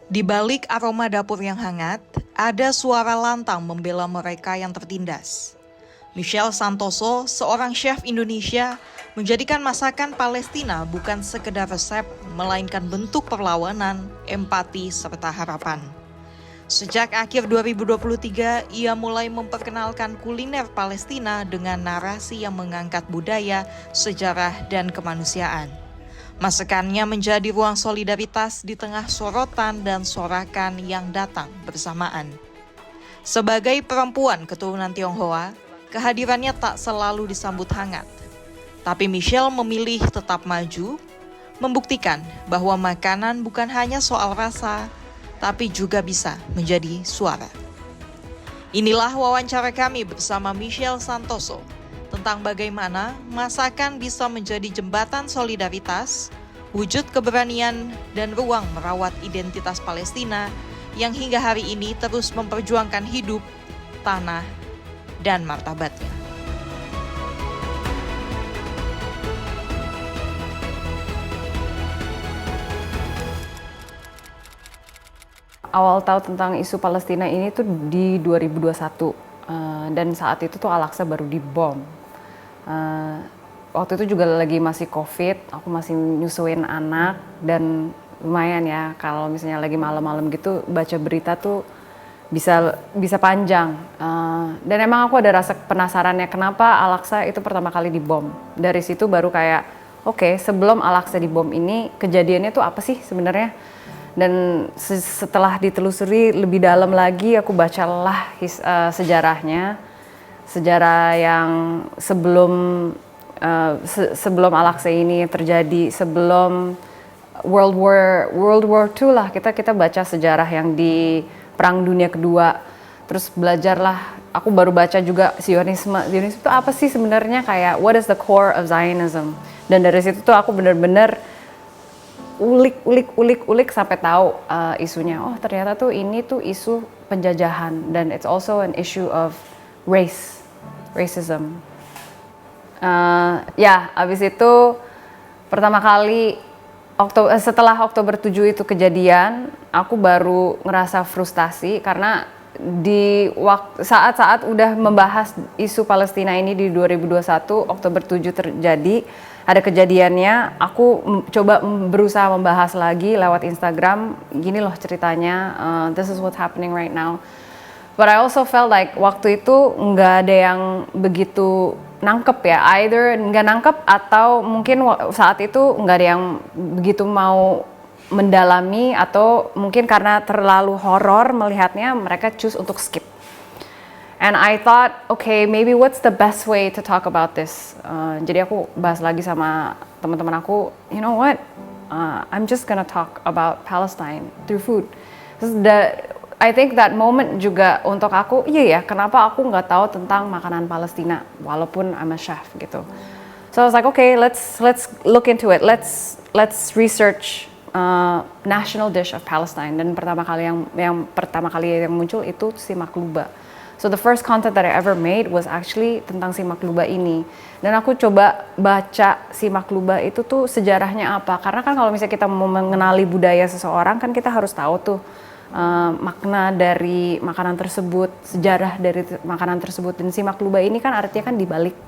Di balik aroma dapur yang hangat, ada suara lantang membela mereka yang tertindas. Michelle Santoso, seorang chef Indonesia, menjadikan masakan Palestina bukan sekedar resep, melainkan bentuk perlawanan, empati, serta harapan. Sejak akhir 2023, ia mulai memperkenalkan kuliner Palestina dengan narasi yang mengangkat budaya, sejarah, dan kemanusiaan. Masakannya menjadi ruang solidaritas di tengah sorotan dan sorakan yang datang bersamaan. Sebagai perempuan keturunan Tionghoa, kehadirannya tak selalu disambut hangat. Tapi Michelle memilih tetap maju, membuktikan bahwa makanan bukan hanya soal rasa, tapi juga bisa menjadi suara. Inilah wawancara kami bersama Michelle Santoso tentang bagaimana masakan bisa menjadi jembatan solidaritas, wujud keberanian, dan ruang merawat identitas Palestina yang hingga hari ini terus memperjuangkan hidup, tanah, dan martabatnya. Awal tahu tentang isu Palestina ini tuh di 2021 dan saat itu tuh Al-Aqsa baru dibom. Waktu itu juga lagi masih COVID, aku masih nyusuin anak dan lumayan ya kalau misalnya lagi malam-malam gitu baca berita tuh bisa panjang. Dan emang aku ada rasa penasarannya kenapa Al-Aqsa itu pertama kali dibom. Dari situ baru kayak oke, sebelum Al-Aqsa dibom ini kejadiannya tuh apa sih sebenarnya? Dan setelah ditelusuri lebih dalam lagi, aku bacalah sejarahnya, sejarah yang sebelum Al-Aqsa ini terjadi, sebelum World War II lah, kita baca sejarah yang di Perang Dunia Kedua. Terus belajarlah, aku baru baca juga Zionisme itu apa sih sebenarnya, kayak what is the core of Zionism. Dan dari situ tuh aku benar-benar ulik sampai tahu isunya. Oh ternyata tuh ini tuh isu penjajahan dan it's also an issue of racism. Abis itu pertama kali setelah Oktober 7 itu kejadian, aku baru ngerasa frustasi karena di saat-saat udah membahas isu Palestina ini di 2021, Oktober 7 terjadi, ada kejadiannya, aku coba berusaha membahas lagi lewat Instagram, gini loh ceritanya, this is what's happening right now. But I also felt like waktu itu nggak ada yang begitu nangkep ya, either nggak nangkep atau mungkin saat itu nggak ada yang begitu mau mendalami atau mungkin karena terlalu horor melihatnya mereka choose untuk skip. And I thought, okay, maybe what's the best way to talk about this? Jadi aku bahas lagi sama teman-teman aku, you know what? I'm just gonna talk about Palestine through food. I think that moment juga untuk aku, iya ya, kenapa aku nggak tahu tentang makanan Palestina, walaupun I'm a chef gitu. So I was like, okay, let's look into it. Let's research national dish of Palestine. Dan pertama kali yang muncul itu si makluba. So the first content that I ever made was actually tentang si makluba ini. Dan aku coba baca si makluba itu tuh sejarahnya apa. Karena kan kalau misalnya kita mau mengenali budaya seseorang kan kita harus tahu tuh makna dari makanan tersebut, sejarah dari makanan tersebut. Dan si makluba ini kan artinya kan dibalik.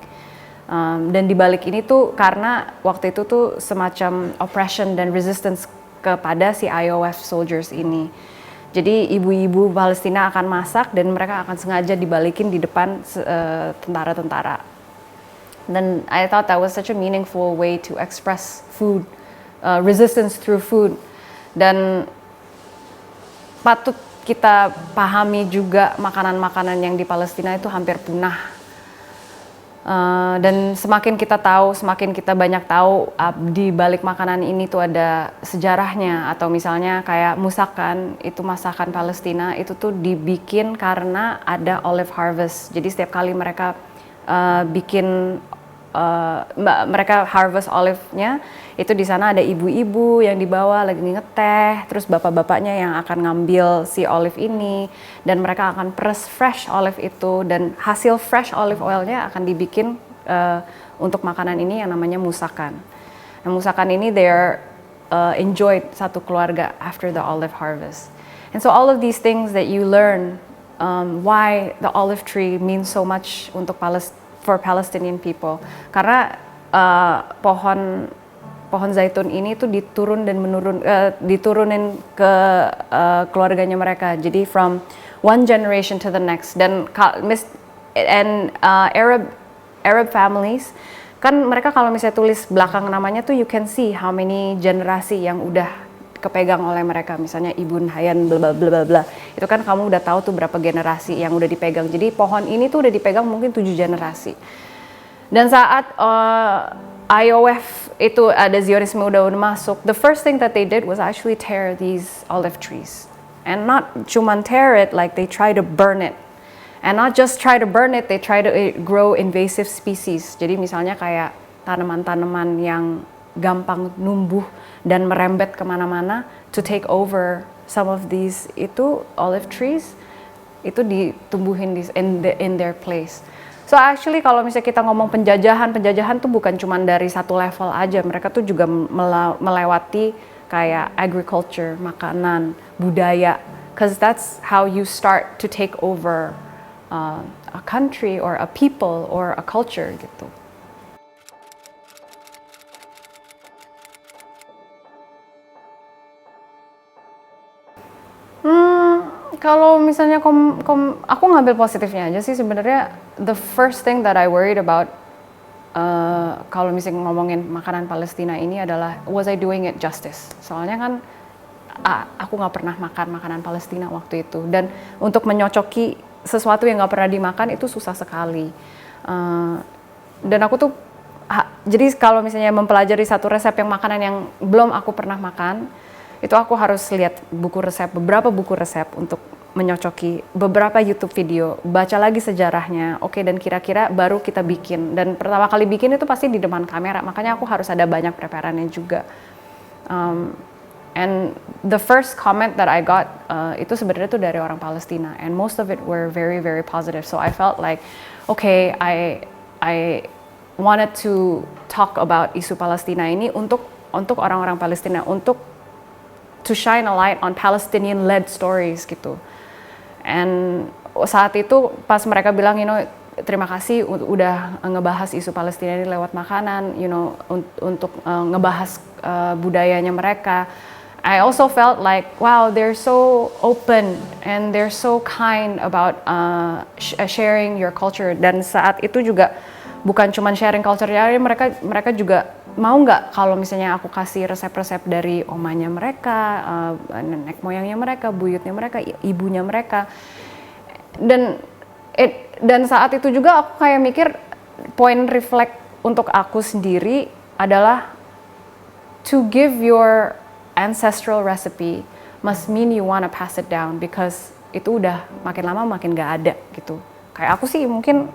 Dan dibalik ini tuh karena waktu itu tuh semacam oppression dan resistance kepada si IOF soldiers ini. Jadi ibu-ibu Palestina akan masak dan mereka akan sengaja dibalikin di depan tentara-tentara. Dan I thought that was such a meaningful way to express food, resistance through food. Dan patut kita pahami juga makanan-makanan yang di Palestina itu hampir punah. Dan semakin kita tahu, semakin kita banyak tahu di balik makanan ini tuh ada sejarahnya. Atau misalnya kayak musakan, itu masakan Palestina, itu tuh dibikin karena ada olive harvest. Jadi setiap kali mereka mereka harvest olive-nya, itu di sana ada ibu-ibu yang dibawa lagi ngeteh, terus bapak-bapaknya yang akan ngambil si olive ini, dan mereka akan press fresh olive itu, dan hasil fresh olive oil-nya akan dibikin untuk makanan ini yang namanya musakan. Nah, musakan ini enjoyed satu keluarga after the olive harvest. And so all of these things that you learn, why the olive tree means so much untuk for Palestinian people. Karena pohon zaitun ini tuh diturunin ke keluarganya mereka. Jadi from one generation to the next. Dan Arab families kan mereka kalau misalnya tulis belakang namanya tuh you can see how many generasi yang udah kepegang oleh mereka, misalnya Ibn Hayyan bla bla bla bla. Itu kan kamu udah tahu tuh berapa generasi yang udah dipegang. Jadi pohon ini tuh udah dipegang mungkin 7 generasi. Dan saat IOF itu ada Zionisme udah masuk, the first thing that they did was actually tear these olive trees. And not cuman tear it, like they try to burn it. And not just try to burn it, they try to grow invasive species. Jadi misalnya kayak tanaman-tanaman yang gampang numbuh dan merembet kemana-mana to take over some of these itu olive trees, itu ditumbuhin in their place. So actually kalau misalnya kita ngomong penjajahan tuh bukan cuma dari satu level aja. Mereka tuh juga melewati kayak agriculture, makanan, budaya. Because that's how you start to take over a country or a people or a culture gitu. Kalau misalnya aku ngambil positifnya aja sih sebenarnya. The first thing that I worried about kalau misalnya ngomongin makanan Palestina ini adalah was I doing it justice? Soalnya kan aku nggak pernah makan makanan Palestina waktu itu, dan untuk menyocoki sesuatu yang nggak pernah dimakan itu susah sekali. Dan aku tuh jadi kalau misalnya mempelajari satu resep yang makanan yang belum aku pernah makan, itu aku harus lihat beberapa buku resep untuk menyocoki, beberapa YouTube video, baca lagi sejarahnya, oke, dan kira-kira baru kita bikin. Dan pertama kali bikin itu pasti di depan kamera, makanya aku harus ada banyak preparannya juga. And the first comment that I got itu sebenarnya tuh dari orang Palestina, and most of it were very very positive. So I felt like, okay, I wanted to talk about isu Palestina ini untuk orang-orang Palestina, untuk to shine a light on Palestinian-led stories gitu. And saat itu pas mereka bilang, terima kasih udah ngebahas isu Palestina ini lewat makanan, untuk ngebahas budayanya mereka. I also felt like, wow, they're so open and they're so kind about sharing your culture. Dan saat itu juga bukan cuma sharing culture, jadi mereka juga mau nggak kalau misalnya aku kasih resep-resep dari omanya mereka, nenek moyangnya mereka, buyutnya mereka, ibunya mereka. Dan saat itu juga aku kayak mikir, point reflect untuk aku sendiri adalah to give your ancestral recipe must mean you wanna pass it down, because itu udah makin lama makin gak ada gitu. Kayak aku sih mungkin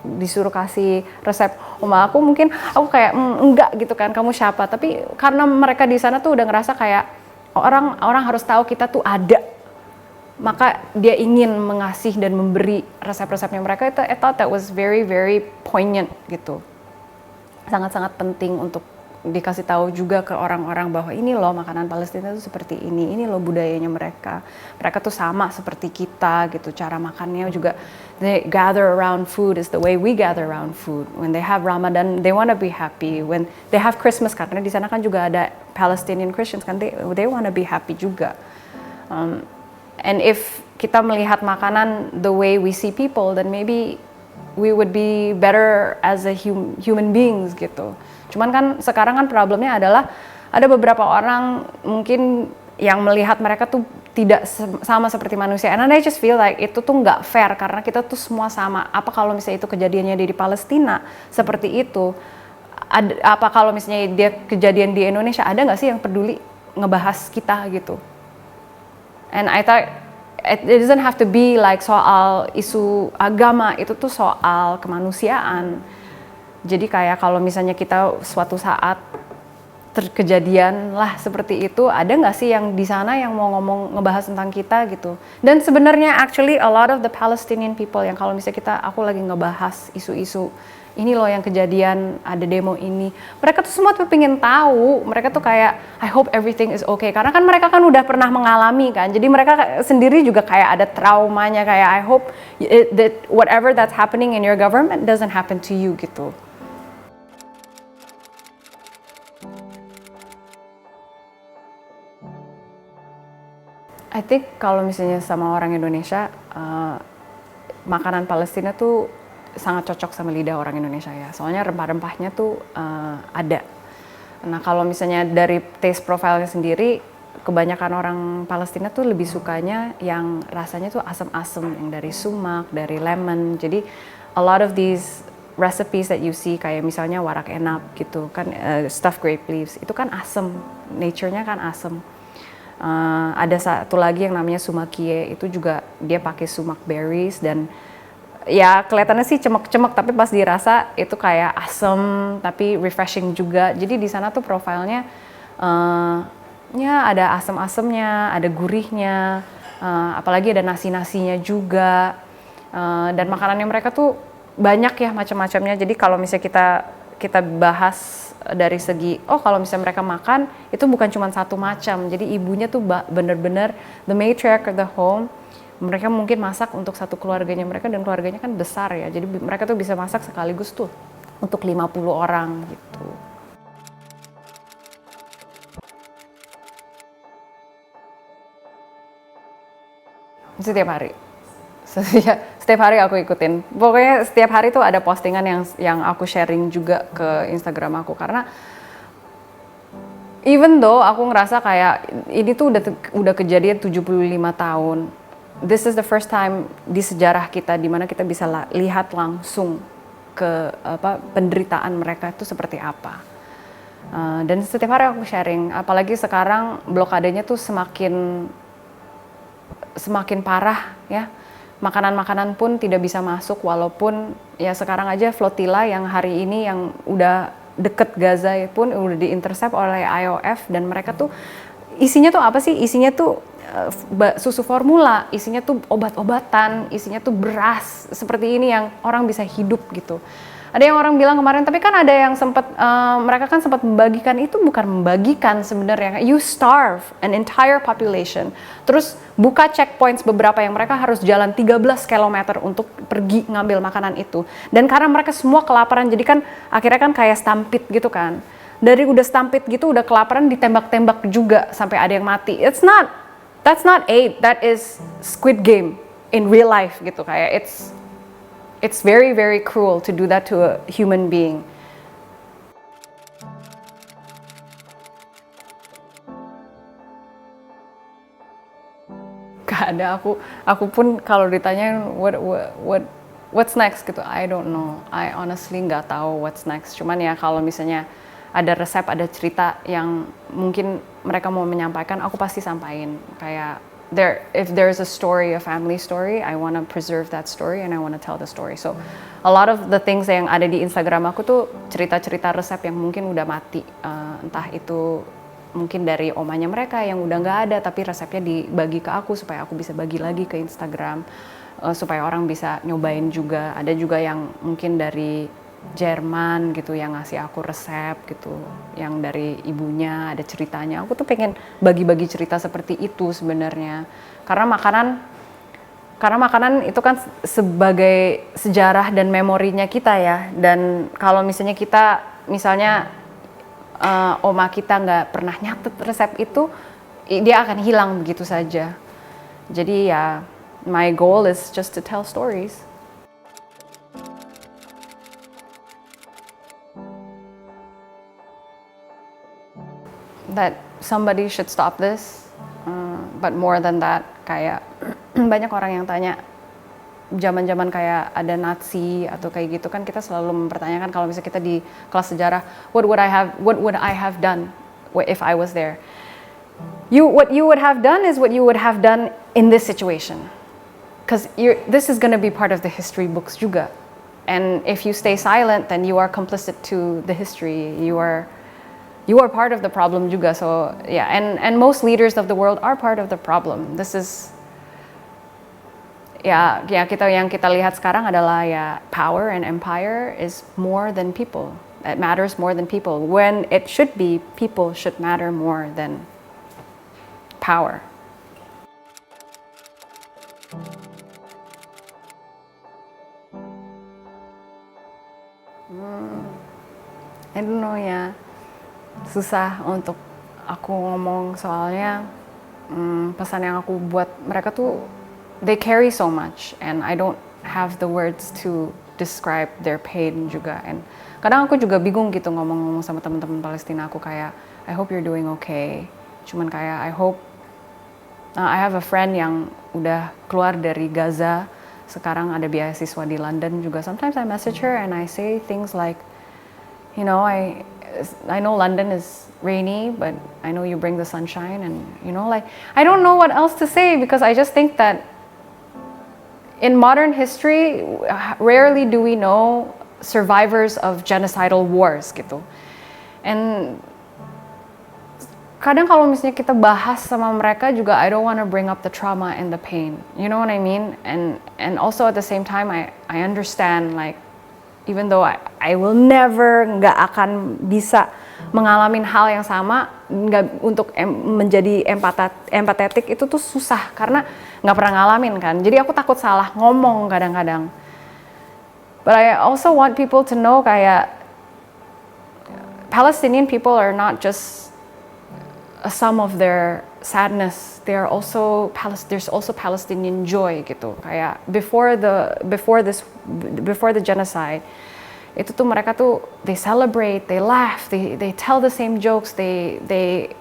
disuruh kasih resep oma aku, mungkin aku kayak enggak gitu kan, kamu siapa? Tapi karena mereka di sana tuh udah ngerasa kayak orang harus tahu kita tuh ada, maka dia ingin mengasih dan memberi resep-resepnya mereka. Itu I thought that was very very poignant gitu, sangat-sangat penting untuk dikasih tahu juga ke orang-orang bahwa ini loh makanan Palestina itu seperti ini loh budayanya mereka tuh sama seperti kita gitu, cara makannya juga, they gather around food is the way we gather around food. When they have Ramadan they want to be happy, when they have Christmas, karena di sana kan juga ada Palestinian Christians kan, they want to be happy juga. And if kita melihat makanan the way we see people, then maybe we would be better as a human beings gitu. Cuman kan sekarang kan problemnya adalah ada beberapa orang mungkin yang melihat mereka tuh tidak sama seperti manusia. And I just feel like itu tuh nggak fair, karena kita tuh semua sama. Apa kalau misalnya itu kejadiannya di Palestina seperti itu? Apa kalau misalnya dia kejadian di Indonesia, ada nggak sih yang peduli ngebahas kita gitu? And I thought it doesn't have to be like soal isu agama, itu tuh soal kemanusiaan. Jadi kayak kalau misalnya kita suatu saat terkejadian lah seperti itu, ada nggak sih yang di sana yang mau ngebahas tentang kita gitu? Dan sebenarnya actually a lot of the Palestinian people yang kalau misalnya aku lagi ngebahas isu-isu ini loh yang kejadian, ada demo ini. Mereka tuh semua tuh pengen tahu, mereka tuh kayak I hope everything is okay, karena kan mereka kan udah pernah mengalami kan, jadi mereka sendiri juga kayak ada traumanya, kayak I hope that whatever that's happening in your government doesn't happen to you gitu. I think kalau misalnya sama orang Indonesia, makanan Palestina tuh sangat cocok sama lidah orang Indonesia ya. Soalnya rempah-rempahnya tuh ada. Nah kalau misalnya dari taste profile-nya sendiri, kebanyakan orang Palestina tuh lebih sukanya yang rasanya tuh asam-asam, yang dari sumak, dari lemon. Jadi a lot of these recipes that you see kayak misalnya warak enap gitu kan, stuffed grape leaves, itu kan asam, nature-nya kan asam. Ada satu lagi yang namanya sumakie, itu juga dia pakai sumac berries dan ya kelihatannya sih cemek-cemek tapi pas dirasa itu kayak asam tapi refreshing juga. Jadi di sana tuh profilnya ya ada asam-asamnya, ada gurihnya, apalagi ada nasi-nasinya juga, dan makanannya mereka tuh banyak ya macam-macamnya. Jadi kalau misalnya kita bahas dari segi kalau misalnya mereka makan itu bukan cuma satu macam, jadi ibunya tuh bener-bener the matriarch of the home, mereka mungkin masak untuk satu keluarganya mereka, dan keluarganya kan besar ya, jadi mereka tuh bisa masak sekaligus tuh untuk 50 orang gitu. Setiap hari. Setiap hari aku ikutin. Pokoknya setiap hari tuh ada postingan yang aku sharing juga ke Instagram aku, karena even though aku ngerasa kayak ini tuh udah kejadian 75 tahun. This is the first time di sejarah kita di mana kita bisa lihat langsung ke penderitaan mereka itu seperti apa. Dan setiap hari aku sharing, apalagi sekarang blokadenya tuh semakin parah ya. Makanan-makanan pun tidak bisa masuk, walaupun ya sekarang aja flotilla yang hari ini yang udah deket Gaza pun udah diintercept oleh IOF, dan mereka tuh isinya tuh apa sih? Isinya tuh susu formula, isinya tuh obat-obatan, isinya tuh beras, seperti ini yang orang bisa hidup gitu. Ada yang orang bilang kemarin, tapi kan ada yang sempat mereka kan sempat membagikan, itu bukan membagikan sebenarnya, you starve an entire population. Terus buka checkpoints beberapa yang mereka harus jalan 13 km untuk pergi ngambil makanan itu. Dan karena mereka semua kelaparan, jadi kan akhirnya kan kayak stampede gitu kan. Dari udah stampede gitu, udah kelaparan, ditembak-tembak juga sampai ada yang mati. That's not aid, that is Squid Game in real life gitu, kayak it's very very cruel to do that to a human being. Gak ada, aku pun kalau ditanya what's next gitu, I don't know. I honestly nggak tahu what's next. Cuman ya kalau misalnya ada resep, ada cerita yang mungkin mereka mau menyampaikan, aku pasti sampaikan. Kayak if there's a story, a family story, I want to preserve that story and I want to tell the story. So a lot of the things yang ada di Instagram aku tuh cerita-cerita resep yang mungkin udah mati, entah itu mungkin dari omanya mereka yang udah nggak ada, tapi resepnya dibagi ke aku supaya aku bisa bagi lagi ke Instagram, supaya orang bisa nyobain juga. Ada juga yang mungkin dari Jerman gitu yang ngasih aku resep gitu, yang dari ibunya ada ceritanya. Aku tuh pengen bagi-bagi cerita seperti itu sebenarnya, karena makanan itu kan sebagai sejarah dan memorinya kita ya. Dan kalau misalnya oma kita nggak pernah nyatet resep itu, dia akan hilang begitu saja. Jadi ya my goal is just to tell stories. That somebody should stop this, but more than that, kayak banyak orang yang tanya, zaman-zaman kayak ada Nazi atau kayak gitu kan, kita selalu mempertanyakan kalau misalnya kita di kelas sejarah, what would I have done if I was there? What you would have done is what you would have done in this situation, because this is going to be part of the history books juga, and if you stay silent, then you are complicit to the history. You are part of the problem juga. So yeah, and most leaders of the world are part of the problem. ya yang kita lihat sekarang adalah ya power and empire is more than people. It matters more than people. When it should be, people should matter more than power. I don't know ya, susah untuk aku ngomong soalnya pesan yang aku buat mereka tuh they carry so much and I don't have the words to describe their pain juga. And kadang aku juga bingung gitu ngomong-ngomong sama teman-teman Palestina aku kayak I hope you're doing okay. Cuman kayak I hope I have a friend yang udah keluar dari Gaza, sekarang ada beasiswa di London juga. Sometimes I message her and I say things like, you know, I know London is rainy, but I know you bring the sunshine, and you know, like I don't know what else to say because I just think that in modern history, rarely do we know survivors of genocidal wars gitu. And kadang kalau misalnya kita bahas sama mereka juga, I don't want to bring up the trauma and the pain. You know what I mean? And also at the same time, I understand like even though I will never nggak akan bisa mengalami hal yang sama, nggak untuk menjadi empatetik itu tuh susah karena nggak pernah ngalamin kan. Jadi aku takut salah ngomong kadang-kadang. But I also want people to know kayak Palestinian people are not just a sum of their sadness. They are also there's also Palestinian joy gitu. Kayak before the genocide, itu tuh mereka tuh they celebrate, they laugh, they tell the same jokes, they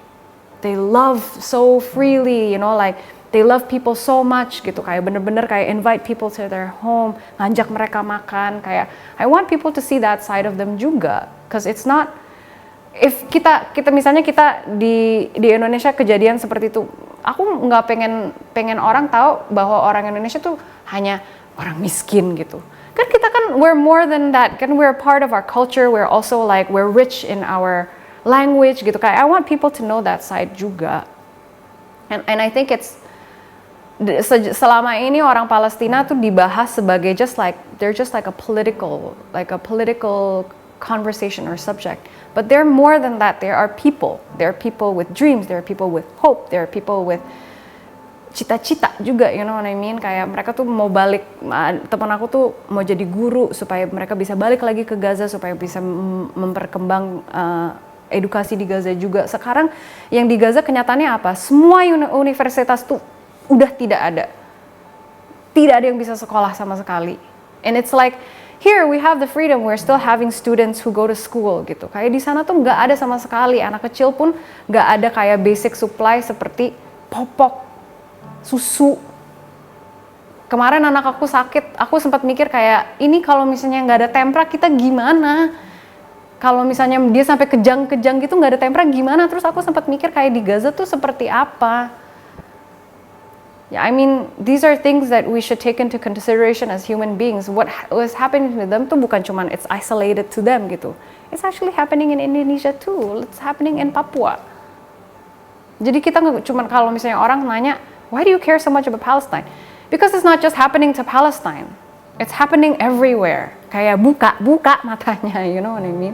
love so freely, you know, like they love people so much gitu. Kayak bener-bener kayak invite people to their home, ngajak mereka makan. Kayak I want people to see that side of them juga, cause it's not if kita misalnya kita di Indonesia kejadian seperti itu, aku nggak pengen orang tahu bahwa orang Indonesia tuh hanya orang miskin gitu. Kan kita kan we're more than that, kan we're part of our culture, we're also like we're rich in our language gitu. Kayak I want people to know that side juga. And I think it's selama ini orang Palestina tuh dibahas sebagai they're just like a political conversation or subject. But they're more than that. There are people. There are people with dreams. There are people with hope. There are people with cita-cita juga, you know what I mean? Kayak mereka tuh mau balik, teman aku tuh mau jadi guru supaya mereka bisa balik lagi ke Gaza, supaya bisa memperkembang edukasi di Gaza juga. Sekarang yang di Gaza kenyataannya apa? Semua universitas tuh udah tidak ada. Tidak ada yang bisa sekolah sama sekali. And it's like, here we have the freedom, we're still having students who go to school gitu. Kayak di sana tuh nggak ada sama sekali, anak kecil pun nggak ada kayak basic supply seperti popok, susu. Kemarin anak aku sakit, aku sempat mikir kayak ini kalau misalnya nggak ada tempra kita gimana? Kalau misalnya dia sampai kejang-kejang gitu nggak ada tempra gimana? Terus aku sempat mikir kayak di Gaza tuh seperti apa? Yeah, I mean, these are things that we should take into consideration as human beings. What was happening with them tuh bukan cuman it's isolated to them gitu. It's actually happening in Indonesia too. It's happening in Papua. Jadi kita nggak cuman kalau misalnya orang nanya, why do you care so much about Palestine? Because it's not just happening to Palestine. It's happening everywhere. Kayak buka matanya, you know what I mean?